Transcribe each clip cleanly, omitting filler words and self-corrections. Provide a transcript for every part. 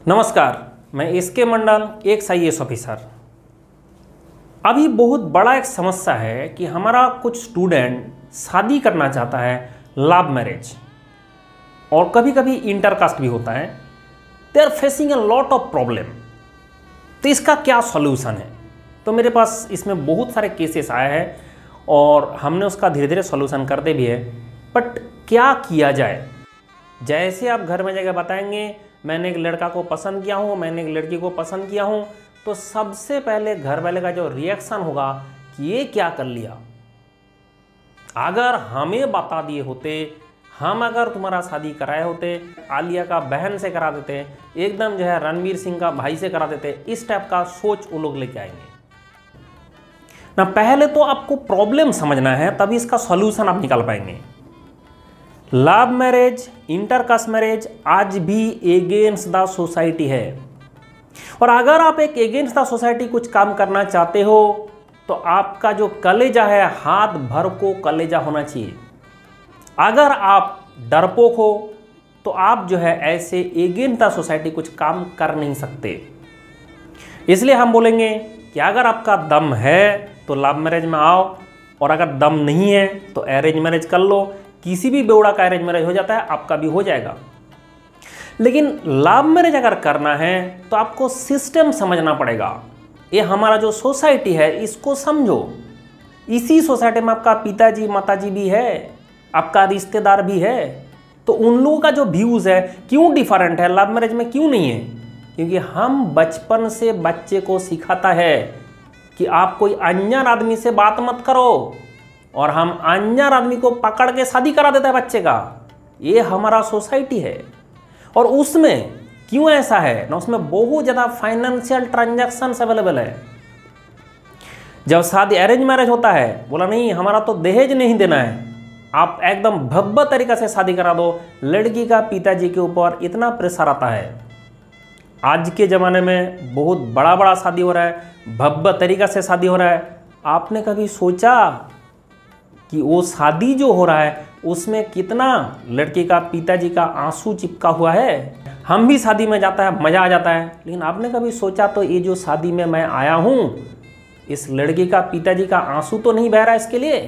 नमस्कार, मैं एसके मंडल, एक आईएएस ऑफिसर। अभी बहुत बड़ा एक समस्या है कि हमारा कुछ स्टूडेंट शादी करना चाहता है लव मैरिज, और कभी कभी इंटरकास्ट भी होता है। They are facing a lot of problem. तो इसका क्या सॉल्यूशन है? तो मेरे पास इसमें बहुत सारे केसेस आए हैं और हमने उसका धीरे धीरे सॉल्यूशन करते भी है। बट क्या किया जाए? जैसे आप घर में जाकर बताएंगे मैंने एक लड़का को पसंद किया हूँ, मैंने एक लड़की को पसंद किया हूँ, तो सबसे पहले घर वाले का जो रिएक्शन होगा कि ये क्या कर लिया। अगर हमें बता दिए होते, हम अगर तुम्हारा शादी कराए होते, आलिया का बहन से करा देते, एकदम जो है रणवीर सिंह का भाई से करा देते, इस टाइप का सोच वो लोग लेके आएंगे ना। पहले तो आपको प्रॉब्लम समझना है, तभी इसका सॉल्यूशन आप निकाल पाएंगे। लव मैरिज, इंटरकास्ट मैरिज आज भी एगेंस्ट द सोसाइटी है, और अगर आप एक एगेंस्ट द सोसाइटी कुछ काम करना चाहते हो तो आपका जो कलेजा है, हाथ भर को कलेजा होना चाहिए। अगर आप डरपोक हो तो आप जो है ऐसे एगेंस्ट द सोसाइटी कुछ काम कर नहीं सकते। इसलिए हम बोलेंगे कि अगर आपका दम है तो लव मैरिज में आओ, और अगर दम नहीं है तो अरेंज मैरिज कर लो। किसी भी बेवड़ा का अरेंज मैरिज हो जाता है, आपका भी हो जाएगा। लेकिन लव मैरिज अगर करना है तो आपको सिस्टम समझना पड़ेगा। ये हमारा जो सोसाइटी है इसको समझो। इसी सोसाइटी में आपका पिताजी माताजी भी है, आपका रिश्तेदार भी है। तो उन लोगों का जो व्यूज़ है क्यों डिफरेंट है, लव मैरिज में क्यों नहीं है? क्योंकि हम बचपन से बच्चे को सिखाता है कि आप कोई अनजान आदमी से बात मत करो, और हम अनजान आदमी को पकड़ के शादी करा देता है बच्चे का। ये हमारा सोसाइटी है। और उसमें क्यों ऐसा है ना, उसमें बहुत ज़्यादा फाइनेंशियल ट्रांजैक्शंस अवेलेबल है। जब शादी अरेंज मैरिज होता है, बोला नहीं हमारा तो दहेज नहीं देना है, आप एकदम भव्य तरीका से शादी करा दो। लड़की का पिताजी के ऊपर इतना प्रेशर आता है। आज के ज़माने में बहुत बड़ा बड़ा शादी हो रहा है, भव्य तरीका से शादी हो रहा है। आपने कभी सोचा कि वो शादी जो हो रहा है उसमें कितना लड़की का पिताजी का आंसू चिपका हुआ है? हम भी शादी में जाता है, मज़ा आ जाता है, लेकिन आपने कभी सोचा तो ये जो शादी में मैं आया हूँ, इस लड़की का पिताजी का आंसू तो नहीं बह रहा इसके लिए?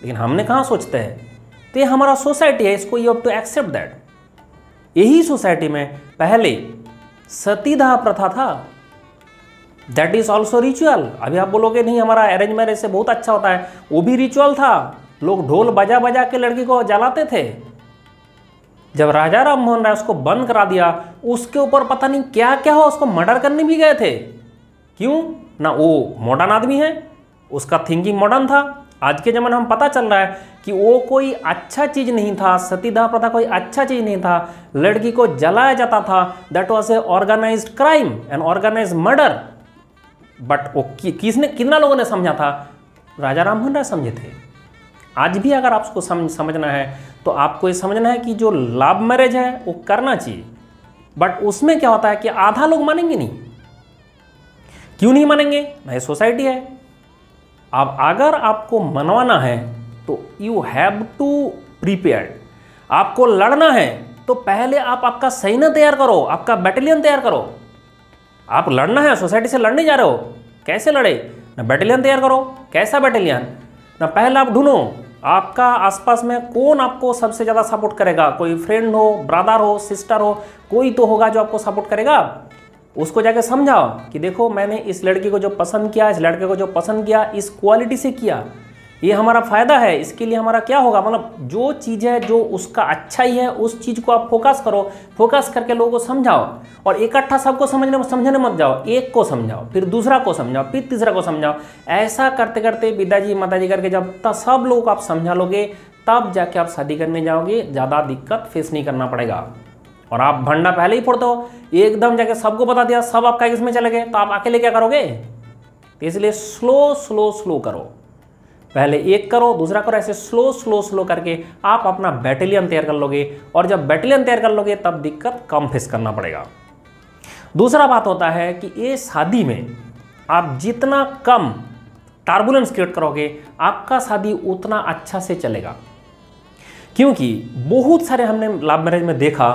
लेकिन हमने कहाँ सोचते हैं। तो ये हमारा सोसाइटी है, इसको you have to accept that. यही सोसाइटी में पहले सतीदाह प्रथा था, दैट इज ऑल्सो रिचुअल। अभी आप बोलोगे नहीं हमारा अरेंज मैरिज से बहुत अच्छा होता है, वो भी रिचुअल था। लोग ढोल बजा बजा के लड़की को जलाते थे। जब राजा राम मोहन राय उसको बंद करा दिया, उसके ऊपर पता नहीं क्या क्या हो, उसको मर्डर करने भी गए थे। क्यों ना? वो मॉडर्न आदमी है, उसका थिंकिंग मॉडर्न था। आज के ज़माने में पता चल रहा है कि वो कोई अच्छा चीज़ नहीं था, सतीदाह प्रथा कोई अच्छा चीज़ नहीं था। लड़की को जलाया जाता था, that was a organized crime and organized murder. But वो किसने, कितना लोगों ने समझा था? राजा राम मोहन राय समझे थे। आज भी अगर आपको समझना है तो आपको ये समझना है कि जो लव मैरिज है वो करना चाहिए। बट उसमें क्या होता है कि आधा लोग मानेंगे नहीं। क्यों नहीं मानेंगे ना? ये सोसाइटी है। अब अगर आपको मनवाना है तो यू हैव टू प्रिपेयर। आपको लड़ना है तो पहले आप आपका सैन्य तैयार करो, आपका बैटेलियन तैयार करो। आप लड़ना है, सोसाइटी से लड़ने जा रहे हो, कैसे लड़े ना? बैटेलियन तैयार करो। कैसा बैटेलियन ना? पहले आप ढूंढो आपका आसपास में कौन आपको सबसे ज़्यादा सपोर्ट करेगा। कोई फ्रेंड हो, ब्रदर हो, सिस्टर हो, कोई तो होगा जो आपको सपोर्ट करेगा। उसको जाके समझाओ कि देखो मैंने इस लड़की को जो पसंद किया, इस लड़के को जो पसंद किया, इस क्वालिटी से किया, ये हमारा फ़ायदा है, इसके लिए हमारा क्या होगा। मतलब जो चीज़ है जो उसका अच्छा ही है, उस चीज़ को आप फोकस करो। फोकस करके लोगों को समझाओ, और इकट्ठा सबको समझने मत जाओ। एक को समझाओ, फिर दूसरा को समझाओ, फिर तीसरा को समझाओ। ऐसा करते करते पिताजी माताजी करके जब तक सब लोगों को आप समझा लोगे, तब जाके आप शादी करने जाओगे, ज़्यादा दिक्कत फेस नहीं करना पड़ेगा। और आप भंडा पहले ही फोड़ते हो, एकदम जाके सबको बता दिया, सब आपका इसमें चले गए, तो आप अकेले क्या करोगे? तो इसलिए स्लो स्लो स्लो करो। पहले एक करो, दूसरा करो, ऐसे स्लो स्लो स्लो करके आप अपना बैटेलियन तैयार कर लोगे। और जब बैटेलियन तैयार कर लोगे तब दिक्कत कम फेस करना पड़ेगा। दूसरा बात होता है कि ये शादी में आप जितना कम टर्बुलेंस क्रिएट करोगे, आपका शादी उतना अच्छा से चलेगा। क्योंकि बहुत सारे हमने लव मैरिज में देखा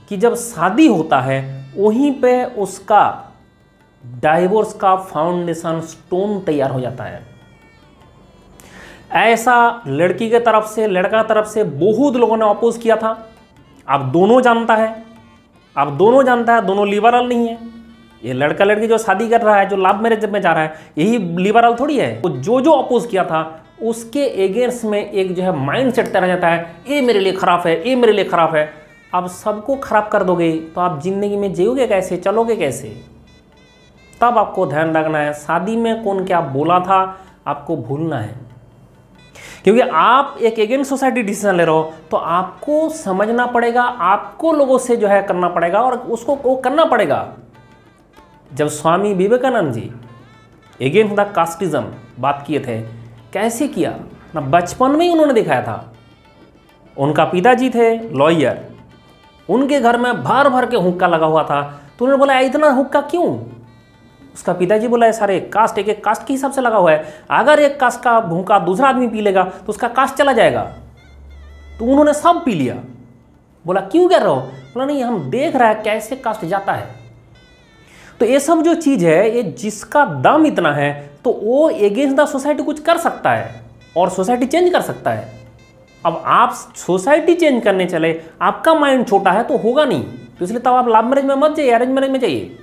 कि जब शादी होता है वहीं पे उसका डाइवोर्स का फाउंडेशन स्टोन तैयार हो जाता है। ऐसा लड़की के तरफ से लड़का की तरफ से बहुत लोगों ने अपोज किया था। अब दोनों जानता है, दोनों लिबरल नहीं है। ये लड़का लड़की जो शादी कर रहा है, जो लव मैरिज में जा रहा है, यही लिबरल थोड़ी है। तो जो अपोज किया था उसके अगेंस्ट में एक जो है माइंड सेट तैयार जाता है, ये मेरे लिए खराब है, ये मेरे लिए खराब है। अब सबको खराब कर दोगे तो आप जिंदगी में जियोगे कैसे, चलोगे कैसे? तब आपको ध्यान रखना है, शादी में कौन क्या बोला था आपको भूलना है। क्योंकि आप एक अगेंस्ट सोसाइटी डिसीजन ले रहे हो तो आपको समझना पड़ेगा, आपको लोगों से जो है करना पड़ेगा और उसको वो करना पड़ेगा। जब Swami Vivekananda ji against the casteism बात किए थे, कैसे किया ना, बचपन में ही उन्होंने दिखाया था। उनका पिताजी थे लॉयर, उनके घर में भर भर के हुक्का लगा हुआ था, तो उन्होंने बोला इतना हुक्का क्यों? उसका पिताजी बोला सारे कास्ट एक कास्ट के हिसाब से लगा हुआ है, अगर एक कास्ट का हुक्का दूसरा आदमी पी लेगा तो उसका कास्ट चला जाएगा। तो उन्होंने सब पी लिया। बोला क्यों कर रहे हो? बोला नहीं, हम देख रहे हैं कैसे कास्ट जाता है। तो ये सब जो चीज़ है, ये जिसका दम इतना है तो वो अगेंस्ट द सोसाइटी कुछ कर सकता है और सोसाइटी चेंज कर सकता है। अब आप सोसाइटी चेंज करने चले, आपका माइंड छोटा है तो होगा नहीं। तो इसलिए तब आप लव मैरिज में मत जाइए, अरेंज मैरिज में जाइए।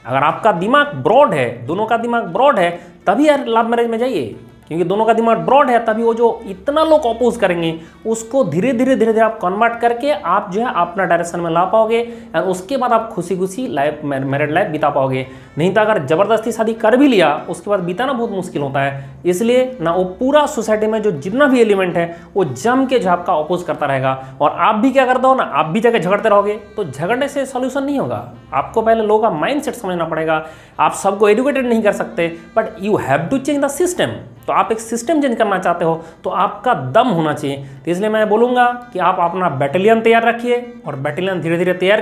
अगर आपका दिमाग ब्रॉड है, दोनों का दिमाग ब्रॉड है, तभी लव मैरिज में जाइए। क्योंकि दोनों का दिमाग ब्रॉड है, तभी वो जो इतना लोग अपोज करेंगे उसको धीरे धीरे आप कन्वर्ट करके आप जो है अपना डायरेक्शन में ला पाओगे और उसके बाद आप खुशी खुशी लाइफ मैरिड लाइफ बिता पाओगे। नहीं तो अगर ज़बरदस्ती शादी कर भी लिया उसके बाद बिताना बहुत मुश्किल होता है। इसलिए ना वो पूरा सोसाइटी में जो जितना भी एलिमेंट है वो जम के जो आपका अपोज करता रहेगा और आप भी क्या करते हो ना, आप भी जाकर झगड़ते रहोगे, तो झगड़ने से सोल्यूशन नहीं होगा। आपको पहले लोगों का माइंड सेट समझना पड़ेगा। आप सबको एजुकेटेड नहीं कर सकते, but you have to change the system. तो आप एक सिस्टम चेंज करना चाहते हो तो आपका दम होना चाहिए। तो इसलिए मैं बोलूँगा कि आप अपना बैटेलियन तैयार रखिए और बैटेलियन धीरे धीरे तैयार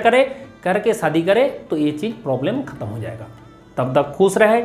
करके शादी करें तो ये चीज़ प्रॉब्लम खत्म हो जाएगा। तब तक खुश रहे।